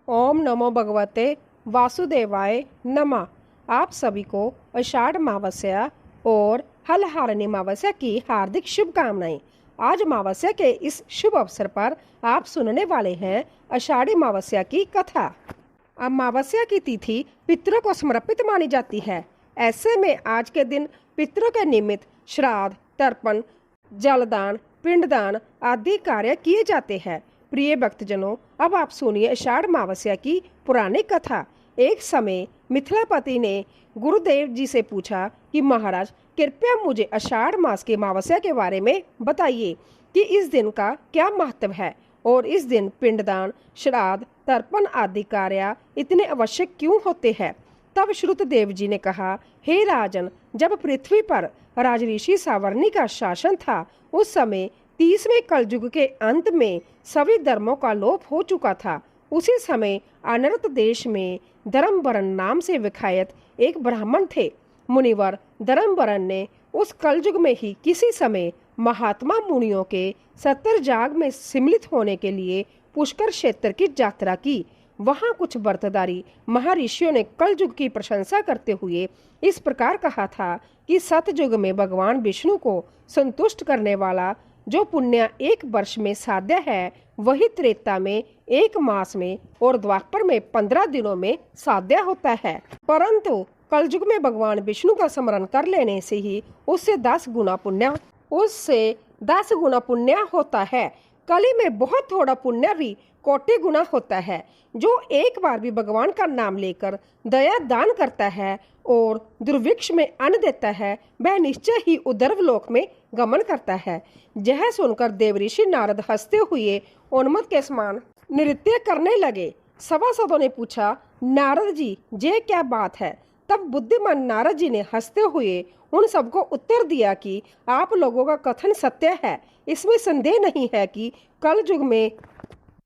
ओम नमो भगवते वासुदेवाय नमः। आप सभी को आषाढ़ अमावस्या और हलहारणी अमावस्या की हार्दिक शुभकामनाएं। आज अमावस्या के इस शुभ अवसर पर आप सुनने वाले हैं आषाढ़ी अमावस्या की कथा। अमावस्या की तिथि पितरों को समर्पित मानी जाती है। ऐसे में आज के दिन पितरों के निमित्त श्राद्ध, तर्पण, जलदान, पिंडदान आदि कार्य किए जाते हैं। प्रिय भक्तजनों, अब आप सुनिए आषाढ़ अमावस्या की पुरानी कथा। एक समय मिथिलापति ने गुरुदेव जी से पूछा कि महाराज, कृपया मुझे आषाढ़ मास की अमावस्या के बारे में बताइए कि इस दिन का क्या महत्व है और इस दिन पिंडदान, श्राद्ध, तर्पण आदि कार्य इतने आवश्यक क्यों होते हैं। तब श्रुतदेव जी ने कहा, हे राजन, जब पृथ्वी पर राजऋषि सावर्णी का शासन था, उस समय 30वें कलयुग के अंत में सभी धर्मों का लोप हो चुका था। उसी समय अनर्त देश में धर्मवरण नाम से विख्यात एक ब्राह्मण थे। मुनिवर धर्मवरण ने उस कलयुग में ही किसी समय महात्मा मुनियों के 70 जाग में सम्मिलित होने के लिए पुष्कर क्षेत्र की यात्रा की। वहां कुछ व्रतधारी महर्षियों ने कलयुग की प्रशंसा करते हुए इस प्रकार कहा था कि सतयुग में भगवान विष्णु को संतुष्ट करने वाला जो पुण्य एक वर्ष में साध्य है, वही त्रेता में 1 मास में और द्वापर में 15 दिनों में साध्य होता है। परंतु कलयुग में भगवान विष्णु का स्मरण कर लेने से ही उससे 10 गुना पुण्य होता है। कली में बहुत थोड़ा पुण्य भी कोटि गुना होता है। जो एक बार भी भगवान का नाम लेकर दया दान करता है और दुर्भिक्ष में अन्न देता है, वह निश्चय ही उधर्व लोक में गमन करता है। यह सुनकर देवऋषि नारद हंसते हुए उन्मत्त के समान नृत्य करने लगे। सभासदों ने पूछा, नारद जी, ये क्या बात है। तब बुद्धिमान नारद जी ने हंसते हुए उन सबको उत्तर दिया कि आप लोगों का कथन सत्य है। इसमें संदेह नहीं है कि कल युग में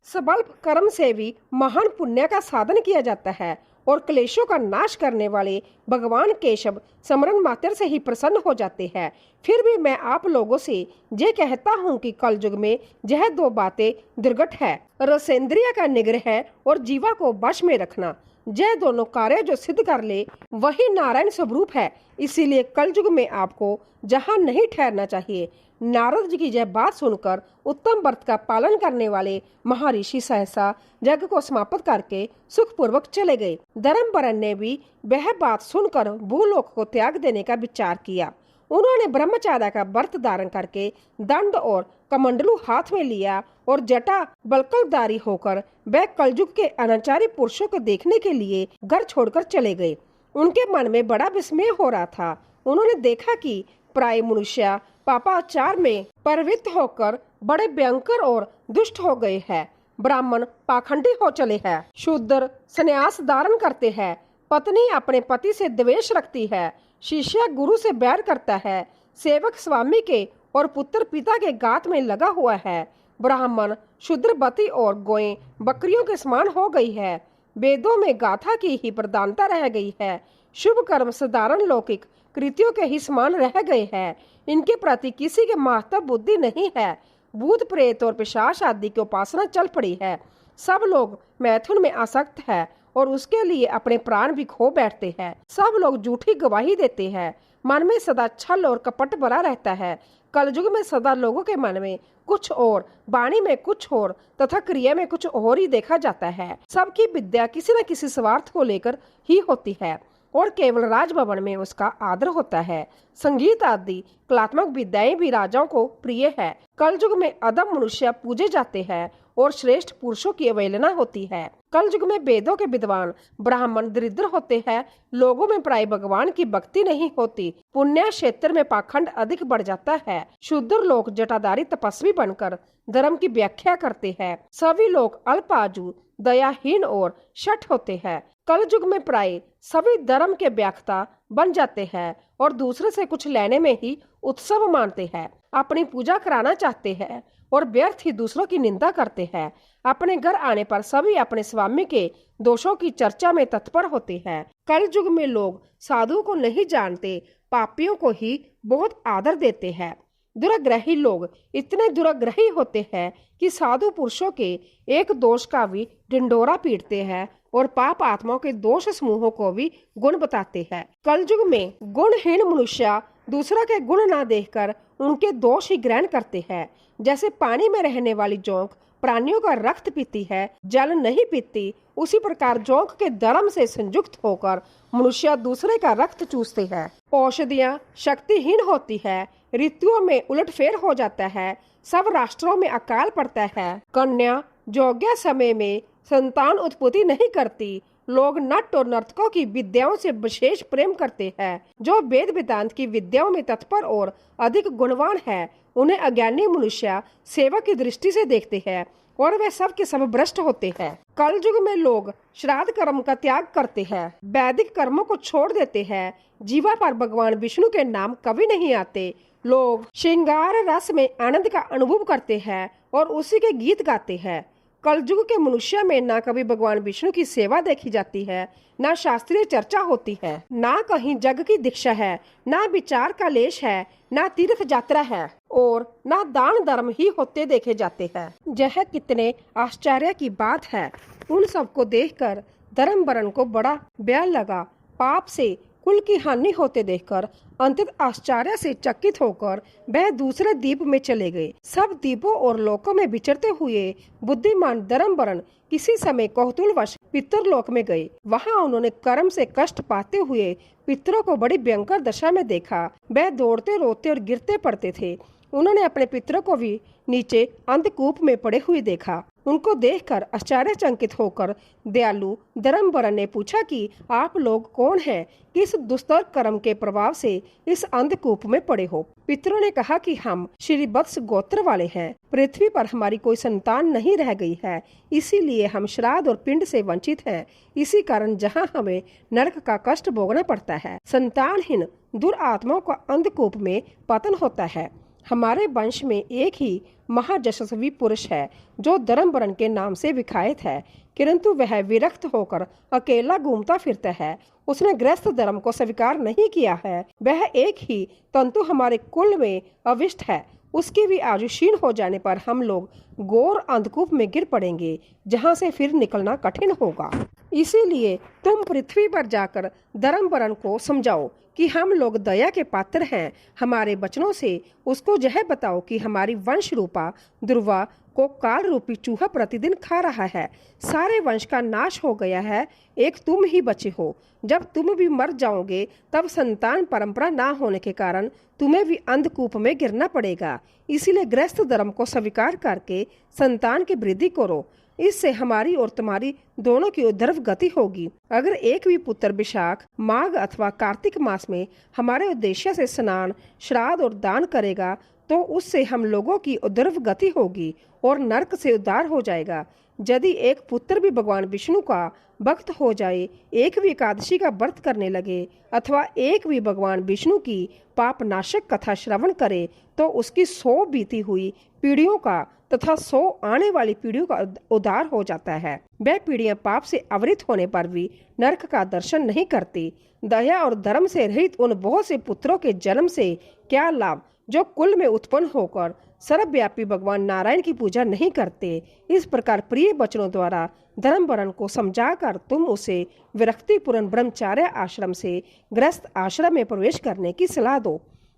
सबल्प कर्म से भी महान पुण्य का साधन किया जाता है और क्लेशों का नाश करने वाले भगवान केशव स्मरण मात्र से ही प्रसन्न हो जाते हैं। फिर भी मैं आप लोगों से ये कहता हूँ कि कल युग में यह 2 बातें दुर्घट है, रसेंद्रिय का निग्रह और जीवा को वश में रखना। यह दोनों कार्य जो सिद्ध कर ले वही नारायण स्वरूप है। इसीलिए कल युग में आपको जहाँ नहीं ठहरना चाहिए। नारद जी की यह बात सुनकर उत्तम व्रत का पालन करने वाले महर्षि सहसा यज्ञ को समाप्त करके सुखपूर्वक चले गए। धर्मवरण ने भी वह बात सुनकर भूलोक को त्याग देने का विचार किया। उन्होंने ब्रह्मचार्य का व्रत धारण करके दंड और कमंडलू हाथ में लिया और जटा बलकलदारी होकर वह कलयुग के अनाचारी पुरुषों को देखने के लिए घर छोड़कर चले गए। उनके मन में बड़ा विस्मय हो रहा था। उन्होंने देखा कि प्राय मनुष्य पापाचार में प्रवृत्त होकर बड़े भयंकर और दुष्ट हो गए हैं। ब्राह्मण पाखंडी हो चले हैं, शूद्र संन्यास धारण करते हैं, पत्नी अपने पति से द्वेष रखती है, शिष्य गुरु से बैर करता है, सेवक स्वामी के और पुत्र पिता के गात में लगा हुआ है। ब्राह्मण शूद्रवती और गोएं बकरियों के समान हो गई है। वेदों में गाथा की ही प्रधानता रह गई है। शुभ कर्म साधारण लौकिक कृतियों के ही समान रह गए हैं। इनके प्रति किसी के महत्व बुद्धि नहीं है। भूत प्रेत और पिशाच आदि की उपासना चल पड़ी है। सब लोग मैथुन में आसक्त है और उसके लिए अपने प्राण भी खो बैठते हैं। सब लोग झूठी गवाही देते हैं। मन में सदा छल और कपट भरा रहता है। कलयुग में सदा लोगों के मन में कुछ और, वाणी में कुछ और तथा क्रिया में कुछ और ही देखा जाता है। सबकी विद्या किसी न किसी स्वार्थ को लेकर ही होती है और केवल राजभवन में उसका आदर होता है। संगीत आदि कलात्मक विद्याएं भी राजाओं को प्रिय है। कलयुग में अधम मनुष्य पूजे जाते हैं और श्रेष्ठ पुरुषों की अवहेलना होती है। कलयुग में वेदों के विद्वान ब्राह्मण दरिद्र होते हैं। लोगों में प्राय भगवान की भक्ति नहीं होती। पुण्य क्षेत्र में पाखंड अधिक बढ़ जाता है। शूद्र लोग जटाधारी तपस्वी बनकर धर्म की व्याख्या करते हैं। सभी लोग अल्पाजु, दयाहीन और शठ होते हैं। कलयुग में प्राय सभी धर्म के व्याख्या बन जाते हैं और दूसरे से कुछ लेने में ही उत्सव मानते हैं। अपनी पूजा कराना चाहते हैं और व्यर्थ ही दूसरों की निंदा करते हैं। अपने घर आने पर सभी अपने स्वामी के दोषों की चर्चा में तत्पर होते हैं। कलयुग में लोग साधु को नहीं जानते, पापियों को ही बहुत आदर देते हैं। दुराग्रही लोग इतने दुराग्रही होते हैं कि साधु पुरुषों के एक दोष का भी ढिंडोरा पीटते हैं और पाप आत्माओं के दोष समूहों को भी गुण बताते हैं। कलयुग में गुणहीन मनुष्य दूसरा के गुण ना देखकर उनके दोष ही ग्रहण करते हैं। जैसे पानी में रहने वाली जोंक प्राणियों का रक्त पीती है, जल नहीं पीती, उसी प्रकार जोंक के धर्म से संयुक्त होकर मनुष्य दूसरे का रक्त चूसते हैं। औषधियाँ शक्तिहीन होती है, ऋतुओं में उलटफेर हो जाता है, सब राष्ट्रों में अकाल पड़ता है। कन्या योग्य समय में संतान उत्पत्ति नहीं करती। लोग नट और नर्तकों की विद्याओं से विशेष प्रेम करते हैं। जो वेद वेदांत की विद्याओं में तत्पर और अधिक गुणवान है, उन्हें अज्ञानी मनुष्य सेवा की दृष्टि से देखते हैं और वे सब के सब भ्रष्ट होते हैं। कल युग में लोग श्राद्ध कर्म का त्याग करते हैं, वैदिक कर्मों को छोड़ देते हैं। जीवा पर भगवान विष्णु के नाम कभी नहीं आते। लोग श्रृंगार रस में आनंद का अनुभव करते हैं और उसी के गीत गाते हैं। कलयुग के मनुष्य में ना कभी भगवान विष्णु की सेवा देखी जाती है, ना शास्त्रीय चर्चा होती है, ना कहीं जग की दीक्षा है, ना विचार का लेश है, ना तीर्थ यात्रा है और ना दान धर्म ही होते देखे जाते हैं। यह कितने आश्चर्य की बात है। उन सबको देखकर धर्मवरण को बड़ा ब्याह लगा। पाप से कुल की हानि होते देखकर अंतित आश्चर्य से चकित होकर वह दूसरे द्वीप में चले गए। सब द्वीपों और लोकों में विचरते हुए बुद्धिमान धर्मवरण किसी समय कौतूहलवश पितरलोक में गए। वहां उन्होंने कर्म से कष्ट पाते हुए पितरों को बड़ी भयंकर दशा में देखा। वह दौड़ते रोते और गिरते पड़ते थे। उन्होंने अपने पितरों को भी नीचे अंधकूप में पड़े हुए देखा। उनको देखकर आश्चर्यचकित होकर दयालु धर्मवरण ने पूछा कि आप लोग कौन हैं? किस दुस्तर कर्म के प्रभाव से इस अंधकूप में पड़े हो? पितरों ने कहा कि हम श्री वत्स गोत्र वाले हैं। पृथ्वी पर हमारी कोई संतान नहीं रह गई है, इसीलिए हम श्राद्ध और पिंड से वंचित हैं। इसी कारण जहाँ हमें नरक का कष्ट भोगना पड़ता है। संतानहीन दुरात्माओं का अंधकूप में पतन होता है। हमारे वंश में एक ही महायशस्वी पुरुष है जो धर्मवरण के नाम से विख्यात है, किंतु वह विरक्त होकर अकेला घूमता फिरता है। उसने गृहस्थ धर्म को स्वीकार नहीं किया है। वह एक ही तंतु हमारे कुल में अविष्ट है। उसकी भी आयु क्षीण हो जाने पर हम लोग घोर अंधकूप में गिर पड़ेंगे, जहाँ से फिर निकलना कठिन होगा। इसीलिए तुम पृथ्वी पर जाकर धर्मवरण को समझाओ कि हम लोग दया के पात्र हैं। हमारे वचनों से उसको यह बताओ कि हमारी वंश रूपा ध्रुवा को काल रूपी चूहा प्रतिदिन खा रहा है। सारे वंश का नाश हो गया है, एक तुम ही बचे हो। जब तुम भी मर जाओगे तब संतान परंपरा ना होने के कारण तुम्हें भी अंधकूप में गिरना पड़ेगा। इसीलिए गृहस्थ धर्म को स्वीकार करके संतान की वृद्धि करो। इससे हमारी और तुम्हारी दोनों की उद्धर्व गति होगी। अगर एक भी पुत्र विशाख, माघ अथवा कार्तिक मास में हमारे उद्देश्य से स्नान, श्राद्ध और दान करेगा तो उससे हम लोगों की उद्धर्व गति होगी और नरक से उद्धार हो जाएगा। यदि एक पुत्र भी भगवान विष्णु का भक्त हो जाए, एक भी एकादशी का व्रत करने लगे अथवा एक भी भगवान विष्णु की पाप नाशक कथा श्रवण करे तो उसकी 100 बीती हुई पीढ़ियों का तथा 100 आने वाली पीढ़ियों का उद्धार हो जाता है। वह पीढ़ियां पाप से आवृत होने पर भी नरक का दर्शन नहीं करती। दया और धर्म से रहित उन बहुत से पुत्रों के जन्म से क्या लाभ जो कुल में उत्पन्न होकर सर्वव्यापी भगवान नारायण की पूजा नहीं करते। इस प्रकार प्रिय वचनों द्वारा धर्मवरण को समझाकर तुम उसे विरक्तिपूर्ण ब्रह्मचार्य आश्रम से गृहस्थ आश्रम में प्रवेश करने की सलाह दो।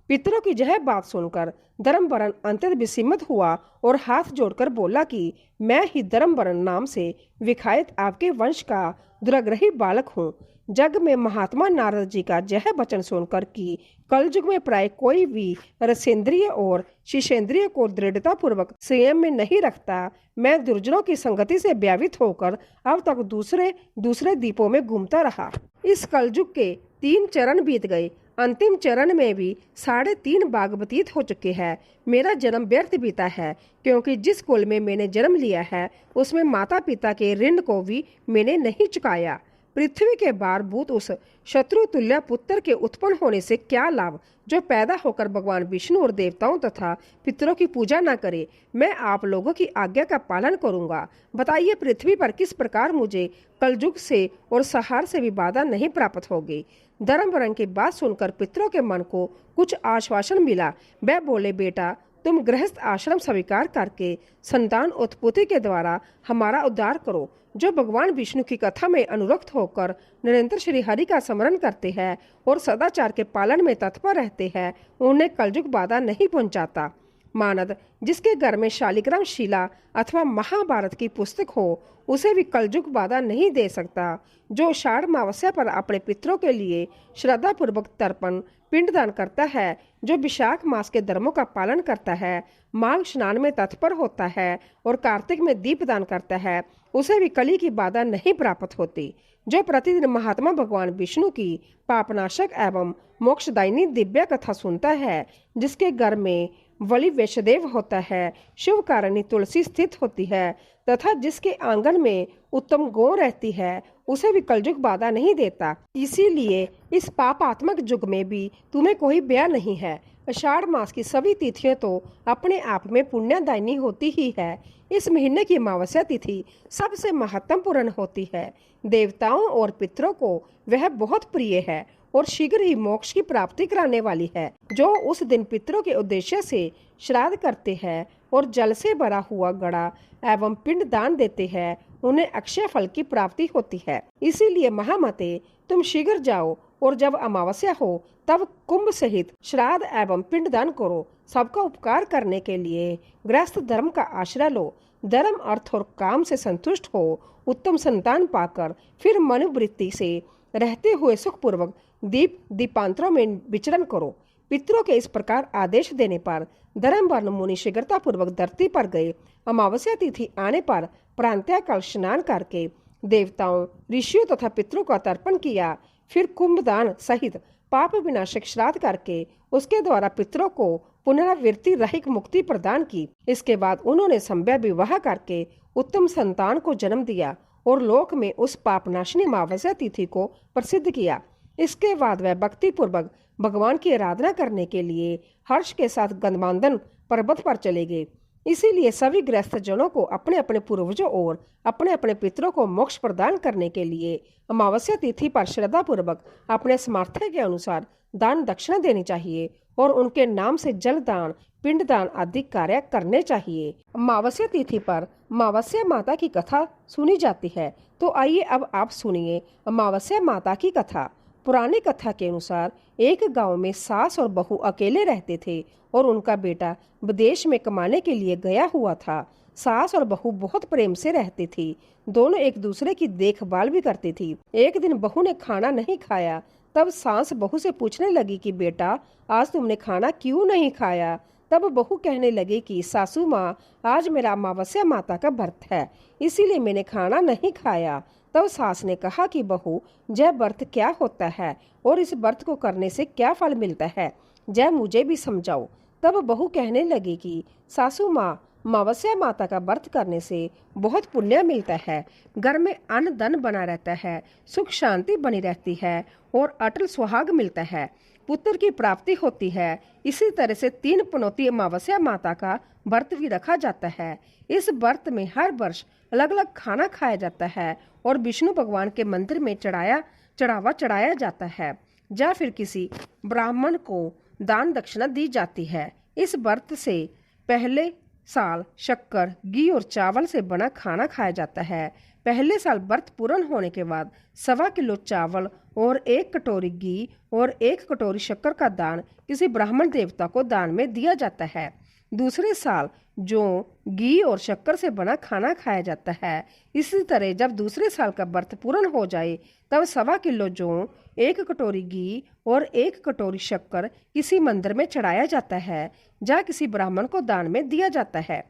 पितरों की यह बात सुनकर धर्मवरण अत्यंत विस्मित हुआ और हाथ जोड़कर बोला कि मैं ही धर्मवरण नाम से विख्यात आपके वंश का दुराग्रही बालक हूँ। जग में महात्मा नारद जी का यह वचन सुनकर कि कलयुग में प्राय कोई भी रसेंद्रिय और शिशेंद्रिय को दृढ़ता पूर्वक संयम में नहीं रखता, मैं दुर्जनों की संगति से व्यावित होकर अब तक दूसरे द्वीपों में घूमता रहा। इस कलयुग के 3 चरण बीत गए। अंतिम चरण में भी 3.5 भाग व्यतीत हो चुके हैं। मेरा जन्म व्यर्थ बीता है, क्योंकि जिस कुल में मैंने जन्म लिया है उसमें माता पिता के ऋण को भी मैंने नहीं चुकाया। पृथ्वी के भारभूत उस शत्रु तुल्य पुत्र के उत्पन्न होने से क्या लाभ, जो पैदा होकर भगवान विष्णु और देवताओं तथा पितरों की पूजा न करे। मैं आप लोगों की आज्ञा का पालन करूंगा। बताइए पृथ्वी पर किस प्रकार मुझे कलयुग से और सहार से भी बाधा नहीं प्राप्त होगी। धर्मवरन की बात सुनकर पितरों के मन को कुछ आश्वासन मिला। वह बोले, बेटा तुम गृहस्थ आश्रम स्वीकार करके संतान उत्पत्ति के द्वारा हमारा उद्धार करो। जो भगवान विष्णु की कथा में अनुरक्त होकर निरंतर श्री हरि का स्मरण करते हैं और सदाचार के पालन में तत्पर रहते हैं, उन्हें कलयुग बाधा नहीं पहुंचाता। मानद जिसके घर में शालिग्राम शिला अथवा महाभारत की पुस्तक हो, उसे भी कलयुग बाधा नहीं दे सकता। जो आषाढ़ अमावस्या पर अपने पितरों के लिए श्रद्धा पूर्वक तर्पण पिंडदान करता है, जो विशाख मास के धर्मों का पालन करता है, माघ स्नान में तत्पर होता है और कार्तिक में दीपदान करता है, उसे भी कली की बाधा नहीं प्राप्त होती। जो प्रतिदिन महात्मा भगवान विष्णु की पापनाशक एवं मोक्षदायिनी दिव्य कथा सुनता है, जिसके घर में वली वैष्णदेव होता है, शिव कारणी तुलसी स्थित होती है तथा जिसके आंगन में उत्तम गौ रहती है, उसे भी कलयुग बाधा नहीं देता। इसीलिए इस पापात्मक युग में भी तुम्हें कोई भय नहीं है। आषाढ़ मास की सभी तिथियां तो अपने आप में पुण्यदायिनी होती ही है। इस महीने की अमावस्या तिथि सबसे महत्वपूर्ण होती है। देवताओं और पितरों को वह बहुत प्रिय है और शीघ्र ही मोक्ष की प्राप्ति कराने वाली है। जो उस दिन पितरों के उद्देश्य से श्राद्ध करते हैं और जल से भरा हुआ घड़ा एवं पिंड दान देते हैं, उन्हें अक्षय फल की प्राप्ति होती है। इसीलिए महामते, तुम शीघ्र जाओ और जब अमावस्या हो तब कुंभ सहित श्राद्ध एवं पिंडदान करो। सबका उपकार करने के लिए गृहस्थ धर्म का आश्रय लो। धर्म अर्थ और काम से संतुष्ट हो, उत्तम संतान पाकर फिर मनोवृत्ति से रहते हुए सुखपूर्वक दीपांतरों में विचरण करो। पितरों के इस प्रकार आदेश देने पर धर्मवर्ण मुनि शीघ्रता पूर्वक धरती पर गए। अमावस्या तिथि आने पर प्रांतःकाल स्नान करके देवताओं, ऋषियों तथा पितरों का तर्पण किया। फिर कुंभदान सहित पाप विनाशक श्राद्ध करके उसके द्वारा पितरों को पुनरावृत्ति रहित मुक्ति प्रदान की। इसके बाद उन्होंने संभ्य विवाह करके उत्तम संतान को जन्म दिया और लोक में उस पापनाशिनी अमावस्या तिथि को प्रसिद्ध किया। इसके बाद वह भक्ति पूर्वक भगवान की आराधना करने के लिए हर्ष के साथ गंधमादन पर्वत पर चले गए। इसीलिए सभी गृहस्थ जनों को अपने अपने पूर्वजों और अपने अपने पितरों को मोक्ष प्रदान करने के लिए अमावस्या तिथि पर श्रद्धा पूर्वक अपने सामर्थ्य के अनुसार दान दक्षिणा देनी चाहिए और उनके नाम से जल दान, पिंड दान आदि कार्य करने चाहिए। अमावस्या तिथि पर अमावस्या माता की कथा सुनी जाती है, तो आइए अब आप सुनिए अमावस्या माता की कथा। पुरानी कथा के अनुसार एक गांव में सास और बहू अकेले रहते थे और उनका बेटा विदेश में कमाने के लिए गया हुआ था। सास और बहू बहुत प्रेम से रहती थी। दोनों एक दूसरे की देखभाल भी करती थी। एक दिन बहू ने खाना नहीं खाया, तब सास बहू से पूछने लगी कि बेटा, आज तुमने खाना क्यों नहीं खाया। तब बहू कहने लगी कि सासू माँ, आज मेरा अमावस्या माता का व्रत है, इसीलिए मैंने खाना नहीं खाया। तब सास ने कहा कि बहू, यह व्रत क्या होता है और इस व्रत को करने से क्या फल मिलता है, यह मुझे भी समझाओ। तब बहू कहने लगी कि सासू माँ, अमावस्या माता का व्रत करने से बहुत पुण्य मिलता है, घर में अन्न धन बना रहता है, सुख शांति बनी रहती है और अटल सुहाग मिलता है, पुत्र की प्राप्ति होती है। इसी तरह से 3 पनौती अमावस्या माता का व्रत भी रखा जाता है। इस व्रत में हर वर्ष अलग अलग खाना खाया जाता है और विष्णु भगवान के मंदिर में चढ़ावा चढ़ाया जाता है या फिर किसी ब्राह्मण को दान दक्षिणा दी जाती है। इस व्रत से पहले साल शक्कर, घी और चावल से बना खाना खाया जाता है। पहले साल व्रत पूर्ण होने के बाद 1.25 किलो चावल और 1 कटोरी घी और 1 कटोरी शक्कर का दान किसी ब्राह्मण देवता को दान में दिया जाता है। दूसरे साल जो घी और शक्कर से बना खाना खाया जाता है। इसी तरह जब दूसरे साल का व्रत पूर्ण हो जाए तब 1.25 किलो जौ, 1 कटोरी घी और 1 कटोरी शक्कर किसी मंदिर में चढ़ाया जाता है या किसी ब्राह्मण को दान में दिया जाता है।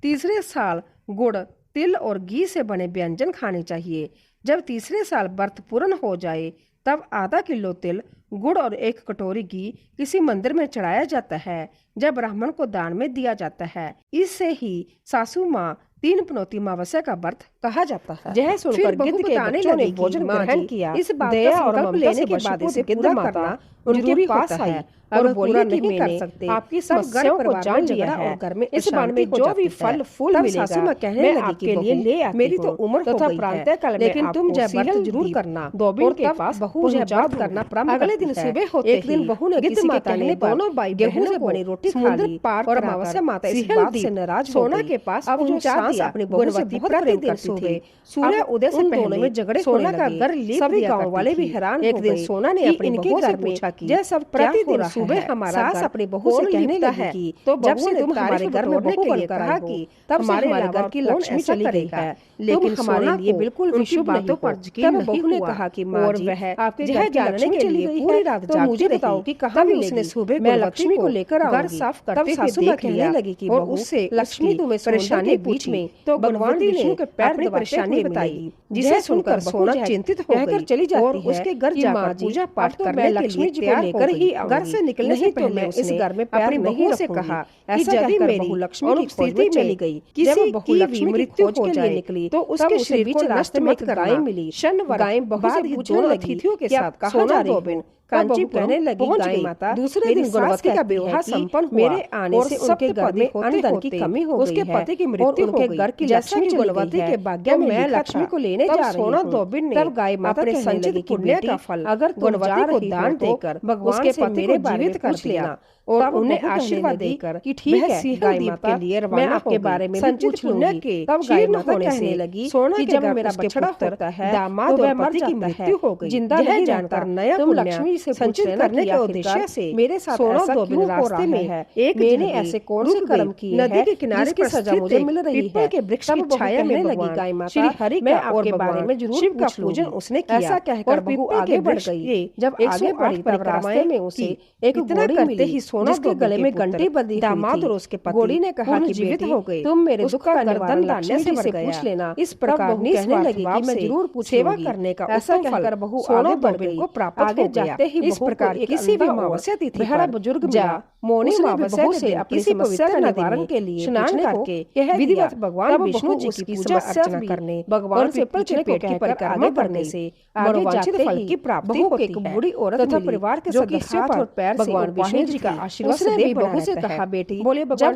तीसरे साल गुड़, तिल और घी से बने व्यंजन खाने चाहिए। जब तीसरे साल व्रत पूर्ण हो जाए तब आधा किलो तिल, गुड़ और 1 कटोरी घी किसी मंदिर में चढ़ाया जाता है जब ब्राह्मण को दान में दिया जाता है। इससे ही सासू माँ तीन पनौती अमावस्या का व्रत कहा जाता है। यह सुनकर गिद्ध के बच्चों ने भोजन ग्रहण किया। इस बात का संकल्प लेने के बाद इसे पूरा करना उनके पास आई और पूरा नहीं कर सकते आपकी समस्याओं को जान लिया है। घर में इस बार में जो भी फल फूल मिलेगा कहने लगी कि लिए ले आती मेरी तो उम्र तथा प्रांतः काल में लेकिन तुम जय व्रत जरूर करना। धोबिन के पास बहू जब करना प्रारंभ अगले दिन सुबह होते एक दिन बहू ने किसी माता ने दोनों भाई गेहूं से बनी रोटी खा ली पार और अमावस्या माता इस बात से नाराज सोना के पास अब जो चांद अपनी बहू से बहुत प्रेम करती थी। सूर्य उदय से दोनों में झगड़े सोना का घर सभी गांव वाले भी हैरान। एक दिन सोना ने अपनी बहू से पूछा कि यह सब प्रतिदिन सुबह हमारा सास अपनी बहू से कहने लगी कि तो जब से तुम हमारे घर में बहू बनकर कहा कि तब हमारे घर की लक्ष्मी चली गई है। लेकिन हमारे लिए बिल्कुल भी शुभ बातों पर यकीन नहीं हुआ। कहा कि और वह आपके घर जानने के लिए पूरी रात तो मुझे बताओ कि कहां भी उसने सुबह मैं लक्ष्मी को लेकर घर साफ करते हुए कहने लगी कि और उससे लक्ष्मी तुम्हें परेशानी बीच में तो भगवान विष्णु के पैर में परेशानी बताई जिसे सुनकर सोना चिंतित होकर चली जाती है और उसके घर जाकर पूजा पाठ करने लक्ष्मी जी को लेकर ही घर से निकलने से पहले इस घर में अपनी बहू से कहा ऐसा यदि मेरी लक्ष्मी की स्थिति चली गई किसी बहू लक्ष्मी मृत्यु हो जाए निकली तो उसके शरीर बीच रास्ते में गाय मिली गाय बहुत ही दोनों अतिथियों के साथ कहा जा रही कांची कहने लगी गाय माता दूसरे दिन गुणवती का विवाह संपन्न हुआ। मेरे आने से उनके घर में अन्न धन की कमी हो गई उसके पति की मृत्यु हो गई। घर की लक्ष्मी गुणवती के भाग्य में मैं लक्ष्मी को लेने जा रही सोना धोबिन ने तब गाय माता के संचित पुण्य का फल अगर गुणवती को दान देकर भगवान के पति को जीवित कर लेना और उन्हें आशीर्वाद देकर कि ठीक है गाय माता के लिए मैं आपके बारे में संचित पुण्य के तब गाय माता कहने लगी सोना जब मेरा बछड़ा होता है दामाद और पति की मृत्यु हो गई जिंदा नहीं जानकर नया तुम लक्ष्मी से संचित करने के उद्देश्य से मेरे साथ सोना धोबिन रास्ते में है। एक मैंने ऐसे कौन से कर्म किए नदी के किनारे की सजा मुझे मिल रही है के वृक्ष की छाया में लगी गाय माता श्री हरि मैं आपके बारे में जरूर शिव का पूजन उसने किया। ऐसा कहकर बहू आगे बढ़ गई। जब आगे बढ़ी तब रास्ते में उसे एक घोड़ी करते ही सोना के गले में घंटी बंधी दामाद और उसके पति घोड़ी ने कहा कि जीवित हो गई तुम मेरे दुख का निवारण लाने से पूछ लेना। इस प्रकार कहने लगी कि मैं जरूर सेवा करने का ऐसा कहकर बहू सोना धोबिन को प्राप्त हो जाते ही इस प्रकार किसी भी अमावस्या तिथि पर बुजुर्ग जा मौनी अमावस्या से अपनी समस्या का निवारण के लिए स्नान करके विधिवत भगवान विष्णु जी की पूजा अर्चना करने भगवान से पूछने पेट की परिक्रमा करने से आगे वांछित फल की प्राप्ति होती है। एक बूढ़ी औरत तथा परिवार के सदस्यों पर पैर भगवान विष्णु जी का आशीर्वाद दे बहू से कहा बेटी बोले भगवान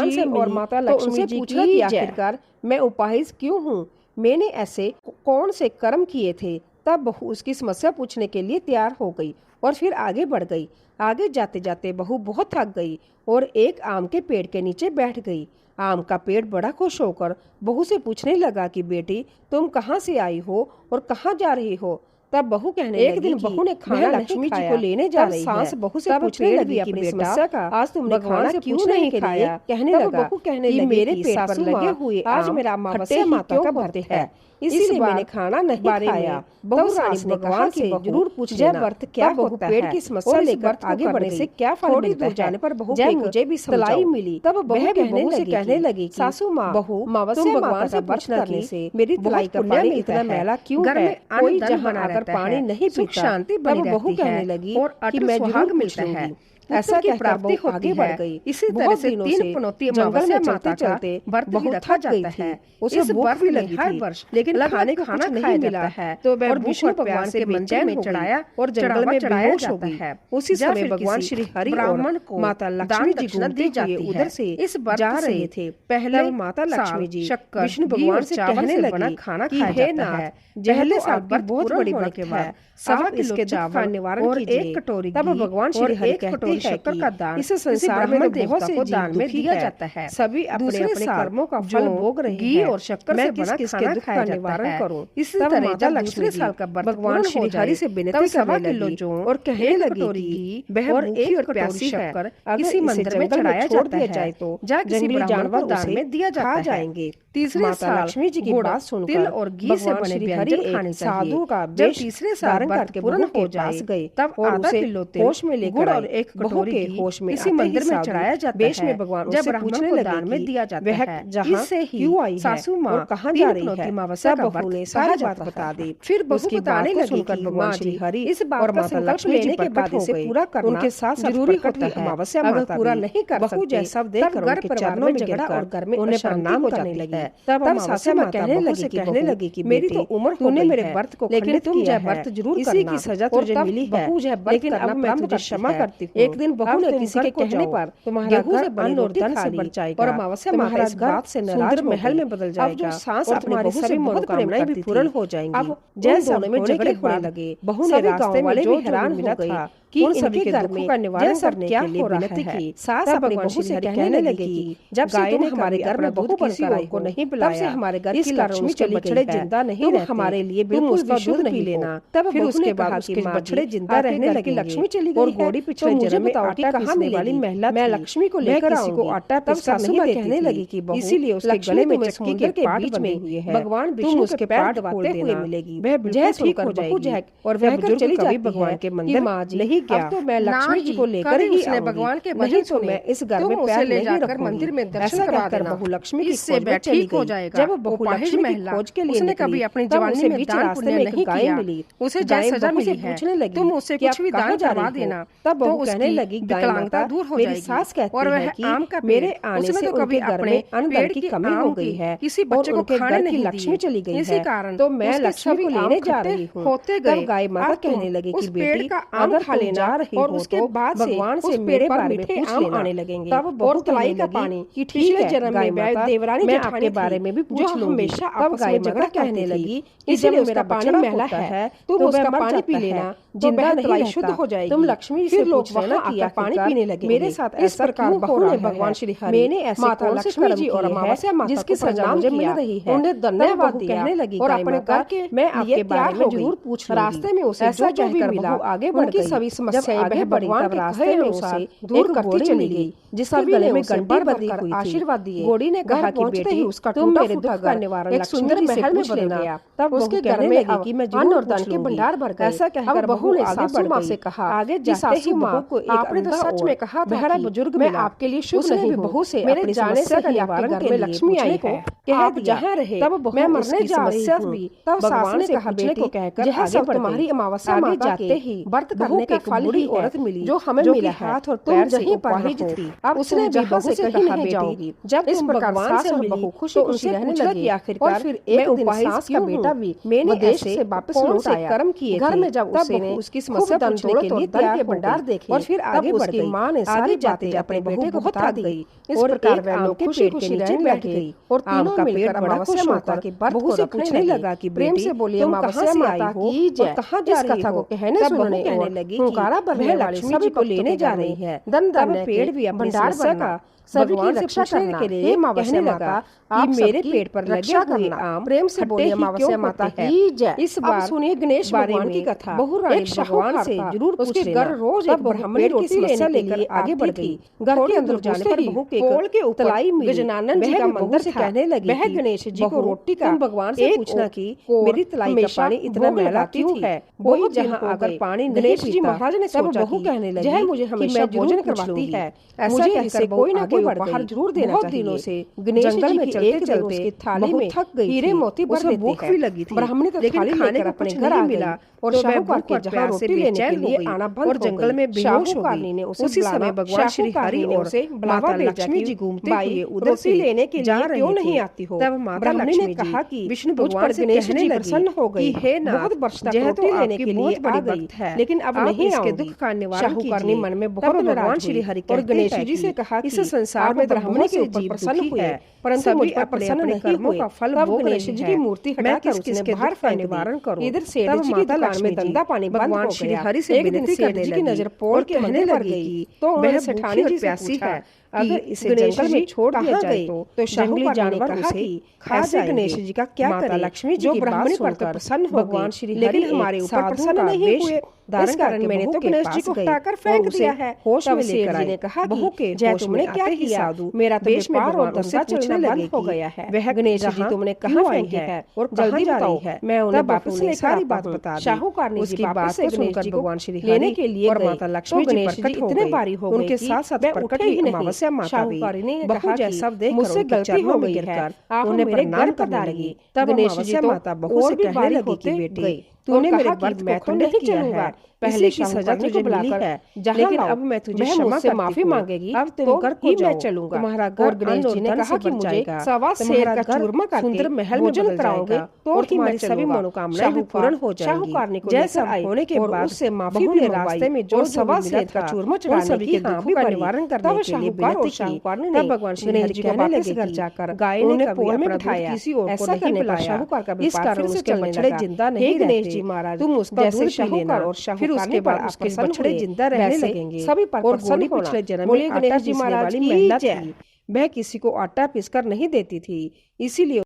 से और माता लक्ष्मी जी पूछा कि आखिरकार मैं उपाहित क्यों हूँ मैंने ऐसे कौन से कर्म किए थे। तब बहू उसकी समस्या पूछने के लिए तैयार हो गई और फिर आगे बढ़ गई। आगे जाते जाते बहू बहुत थक गई और एक आम के पेड़ के नीचे बैठ गई। आम का पेड़ बड़ा खुश होकर बहू से पूछने लगा कि बेटी तुम कहाँ से आई हो और कहाँ जा रही हो। तब बहू कहने एक दिन बहू ने खाना लक्ष्मी जी को लेने जा रही है। सास बहू से पूछने लगी अपनी समस्या का आज तुमने खाना क्यों नहीं खाया। कहने लगा बहू कहने लगी मेरे पेट पर लगे हुए आज मेरा अमावस्या माता का व्रत है इसलिए मैंने खाना नहीं खाया। बहू रानी ने भगवान से जरूर पूछ लेना व्रत क्या होता है। पेट की समस्या लेकर आगे बढ़ने से क्या फल मिलता है। जाने पर बहू मुझे भी सलाई मिली। तब बहू कहने लगी सासू माँ बहू अमावस्या भगवान से व्रत करने से मेरी तलाई का पानी इतना मैला क्यों है। कोई जहाँ आकर पानी नहीं पीता शांति बनी बहू कहने लगी और मैं सुहाग मिलता है ऐसा की प्राप्ति होती बढ़ गई। इसी तरह से तीन पनौती जंगल में चलते चलते व्रत रखा जाता है। उसे भूख भी लगी हर वर्ष लेकिन खाने का कुछ नहीं मिला है तो वह विष्णु भगवान के मंदिर में चढ़ाया और जंगल में चढ़ाया जाता है। उसी समय भगवान श्री हरि ब्राह्मण को माता लक्ष्मी जी दी जाती है। उधर से इस बार जा रहे थे। पहले माता लक्ष्मी जी विष्णु भगवान से कहने लगी खाना खाया जाता है। पहले साल की बहुत बड़ी बरकत है। 1.25 किलो चावल निवारण और एक कटोरी तब भगवान श्री हरि कहते हैं शक्कर का दान इस संसार में बहुत से दान में दिया जाता है। सभी अपने अपने कर्मों का फल भोग रहे हैं। घी और शक्कर से बना किसके दुख का निवारण करूं। इसी तरह जब दूसरे साल का भगवान श्री हरि से विनती करने लगी और कहने लगी और एक प्यासी शक्कर किसी मंदिर में चढ़ाया जाए तो जंगली जानवर दान में दिया जाता जाएंगे। तीसरे साल लक्ष्मी जी की बात सुनकर तिल और घी से बने व्यंजन खाने साधु का जब तीसरे साल व्रत पूर्ण हो जाए गए तब आधा किलो तेल में लेकर और एक बहू के होश में किसी मंदिर में चढ़ाया जाता है। में भगवान जब ब्राह्मण को दान में दिया जाता है, जहाँ से ही सासू माँ कहाँ जा रही है, अमावस्या का बहू ने सारी बात बता दी। फिर बहू बताने लगी कि भगवान श्री हरि इस बात का संकल्प लेने के बाद इसे पूरा करना उनके साथ जरूरी होता है। अमावस्या अगर पूरा नहीं कर सकते, बहू जैसा देखकर उनके चरणों में झगड़ा और घर में उन्हें प्रणाम करने लगी। तब अमावस्या माता कहने लगी कि मेरी तो उम्र, तूने मेरे व्रत को लेकिन तुम यह व्रत जरूर करना, इसी की सजा तुझे मिली है, लेकिन अब मैं तुझे क्षमा करती हूँ। एक दिन बहू ने किसी के कहने पर तुम्हारा घर अन्न और धन से भर जाएगा और अमावस्या माता इस बात से नाराज महल में बदल जाएगा और तुम्हारी सभी मनोकामनाएं भी पूर्ण हो जाएंगी। अब जैसे दोनों में झगड़े होने लगे, बहू ने रास्ते में जो हैरान हो गई कि उन सभी के दुखों का निवारण करने के लिए विनती की। सास अपनी बहू से कहने लगी कि जब से तुम हमारे घर में बहू बनकर आई को नहीं बुलाया, हमारे घर की लक्ष्मी चली बछड़े जिंदा नहीं रहते, हमारे लिए बिल्कुल उसका दूध पी लेना। तब फिर उसके बाद उसके बछड़े जिंदा रहने लगे, लक्ष्मी चली गई और घोड़ी पिछले जन्म में आटा कहाँ वाली महिला मैं लक्ष्मी को लेकर किसी को आटा तब सासू माँ कहने लगी कि इसीलिए उसके गले में चक्की के बीच में हुए है, भगवान विष्णु उसके पैर दबाते हुए मिलेगी, वह बिल्कुल ठीक हो जाएगी और वह चली जाएगी भगवान के मंदिर नहीं गया। तो मैं लक्ष्मी जी को लेकर ही उसने भगवान के वचन तो मैं इस घर में पैर नहीं रखूंगी, मंदिर में दर्शन करवा देना। बहू लक्ष्मी की खोज में चली गई। जब बहू लक्ष्मी की खोज के लिए उसने कभी अपनी जवानी में दान पुण्य नहीं किया, उसे जय सजा मिली है, पूछने लगी तुम उससे कुछ भी दान करवा देना। तब बहू कहने लगी विकलांगता दूर हो जाएगी। सास कहती है कि मेरे आने से उनके घर में अन्न की कमी हो गई है, किसी बच्चे को खाने की लक्ष्मी चली गई है, तो मैं लक्ष्मी को लेने जा रही हूँ। होते गए गाय माता कहने लगी कि बेटी अगर खा लेना और उसके बाद भगवान से मेरे बारे में पूछ लेना आने लगेंगे। तब बहू तलाई का पानी कि पिछले जन्म में देवरानी मैं आपके बारे में भी पूछ लूंगी। हमेशा आपस में झगड़ा कहने लगी, इसलिए मेरा पानी महला है, तुम उसका पानी पी लेना, जिंदा नहीं शुद्ध हो जाएगी। तुम लक्ष्मी फिर लोग वहां आकर पानी पीने लगे। मेरे साथ इस प्रकार बहू ने भगवान श्री हरि मैंने ऐसे माता लक्ष्मी जी और अमावस्या माता जिसकी सजा मुझे मिल रही है उन्हें धन्यवाद कहने लगी और अपने घर के मैं आपके बारे में जरूर पूछ लूंगी। रास्ते में उसे जो भी मिला आगे बढ़ गई, सभी समस्याएं आगे बढ़ी तब रास्ते में उसे दूर करती चली गई, जिसके गले में घंटी बंधी हुई थी। आशीर्वाद दिए। घोड़ी ने कहा कि बेटी उसका तुम मेरे दुख का निवारण एक सुंदर महल में बदल गया। तब उसके घर में लगी कि मैं अन्न और धन के भंडार भर गए। ऐसा कहकर बहू ने सासू माँ से कहा आगे जाते ही बहू को आपने तो सच में कहा बहरा बुजुर्ग मैं आपके लिए शुभ नहीं हूँ। बहू से मेरे जाने से निवारण के लिए लक्ष्मी आई है, आप जहाँ रहे तब मैं मरने जा रही हूँ। तब सास ने कहा बेटी को कहकर यह सब तुम्हारी अमावस्या में जाते ही व्रत करने का बूढ़ी औरत मिली जो हमें मिला है, हाथ और पैर से उपाहिज थी। अब उसने बहू से कहीं नहीं जाऊंगी। जब इस भगवान से बहू खुशी खुशी रहने लगी। आखिरकार फिर एक दिन सास का बेटा भी मैंने देश से वापस लौट आया। कर्म किए घर में जब उसने उसकी समस्या पूछने के लिए धन के भंडार देखे और फिर आगे बढ़ गई। माँ ने सारी जाते अपने बेटे को बता दी। इस प्रकार वह लोग खुशी खुशी रहने बैठ गई और तीनों मिलकर अमावस्या माता के व्रत को पूछने लगा कि प्रेम से बोली अमावस्या माता की जय कहाँ जा रही हो। कहने सुनने कहने लगी हुंकारा भरने वाली सभी को लेने जा रही है। दन पेड़ भी भंडार भरना भगवान से पूछने के लिए कहने लगा आप मेरे पेट पर लगे हुए आम प्रेम से बोले अमावस्या माता की जय। इस बार सुनिए गणेश भगवान की कथा। बहु रानी भगवान से जरूर उसके घर रोज एक ब्राह्मणी रोटी लेने लेकर आगे बढ़ गई। घर के अंदर जाने पर बहू के कोल के ऊपर गजानन जी का मंदिर से कहने लगी वह गणेश जी को रोटी का भगवान से पूछना की मेरी तलाई का पानी इतना मैला क्यों है। वही जहाँ आकर पानी गणेश जी महाराज ने सोचा बहू कहने लगी मुझे हमेशा भोजन करवाती है, ऐसा कहकर कोई ना कोई बाहर जरूर देना चाहिए। दिनों से गणेश जी में चलते चलते थाली में थक गई, हीरे मोती भर देती है। ब्राह्मणी तो थाली लेकर अपने घर आ मिला और शाहूकार के जहाँ रोटी लेने के लिए आना बंद और जंगल में बेहोश हो गई। ने उसी समय भगवान श्री हरि और से माता लक्ष्मी जी घूमते हुए उधर से लेने के लिए क्यों नहीं आती हो। तब माता लक्ष्मी ने कहा कि विष्णु भगवान से कहने प्रसन्न हो गई है ना बहुत वर्ष तक रोटी लेने के लिए आ गई है, लेकिन अब नहीं इसके दुख का निवारण कीजिए। मन में बहुत भगवान श्री हरि और गणेश जी से कहा इस संसार में ब्राह्मणी के ऊपर प्रसन्न हुए परंतु मुझ पर प्रसन्न नहीं हुए। तब गणेश जी की मूर्ति हटाकर उसने बाहर का निवारण करो। इधर सेठ जी की दुकान में धंधा पानी भगवान श्री हरि से विनती करने की नजर पोड़ के कहने लगी तो वह सेठानी जी प्यासी है अगर इसे जंगल में छोड़ दिया जाए तो जंगली जानवर उसे खा जाएंगे। गणेश जी का क्या करें। लक्ष्मी जी जो ब्राह्मणी पर प्रसन्न हो भगवान श्री हरि हमारे ऊपर प्रसन्न नहीं हुए धारण करके मैंने तो गणेश जी को हटाकर फेंक दिया है। होश में लेकर आए। कहा बहू के जय तुमने क्या किया? मेरा तो व्यापार और धंधा चलना बंद हो गया है। वह गणेश जी तुमने कहाँ फेंके है और जल्दी बताओ है। मैं उन्हें वापस लेकर सारी बात बता दी। शाहूकार ने उसकी बात से सुनकर भगवान श्री लेने के लिए और माता लक्ष्मी जी प्रकट हो गए। बारी हो उनके साथ साथ प्रकट हुई अमावस्या माता भी। बहू जैसा देख मुझसे गलती हो गई है, उन्हें मेरे घर करने लगी। तब गणेश जी माता बहू से कहने लगी कि बेटी तूने मेरे व्रत को खंड नहीं किया है, पहले की सजा तुझे मिली है, लेकिन अब मैं तुझे क्षमा से माफी मांगेगी, अब तुम घर को जाओ, मैं चलूंगा। तुम्हारा घर गणेश जी ने कहा कि मुझे सवा शेर का चूरमा करके सुंदर महल में भोजन कराओगे तो तुम्हारी सभी मनोकामनाएं भी पूर्ण हो जाएंगी। शाहूकार ने जैसा होने के बाद उससे माफी ने रास्ते में जो सवा शेर का चूरमा चढ़ाने की दुखों का निवारण करने के लिए विनती की। तब भगवान श्री गणेश जी को वापस घर जाकर गाय ने पोल में बिठाया, ऐसा करने पर शाहूकार का इस कारण उसके बछड़े जिंदा नहीं रहते। जी महाराज तुम उसका दूध पी लेना और फिर उसके बाद उसके बछड़े जिंदा रहने लगेंगे। सभी पर प्रसन्न पिछले जन्म में गणेश जी महाराज की महिला थी, वह किसी को आटा पीसकर नहीं देती थी, इसीलिए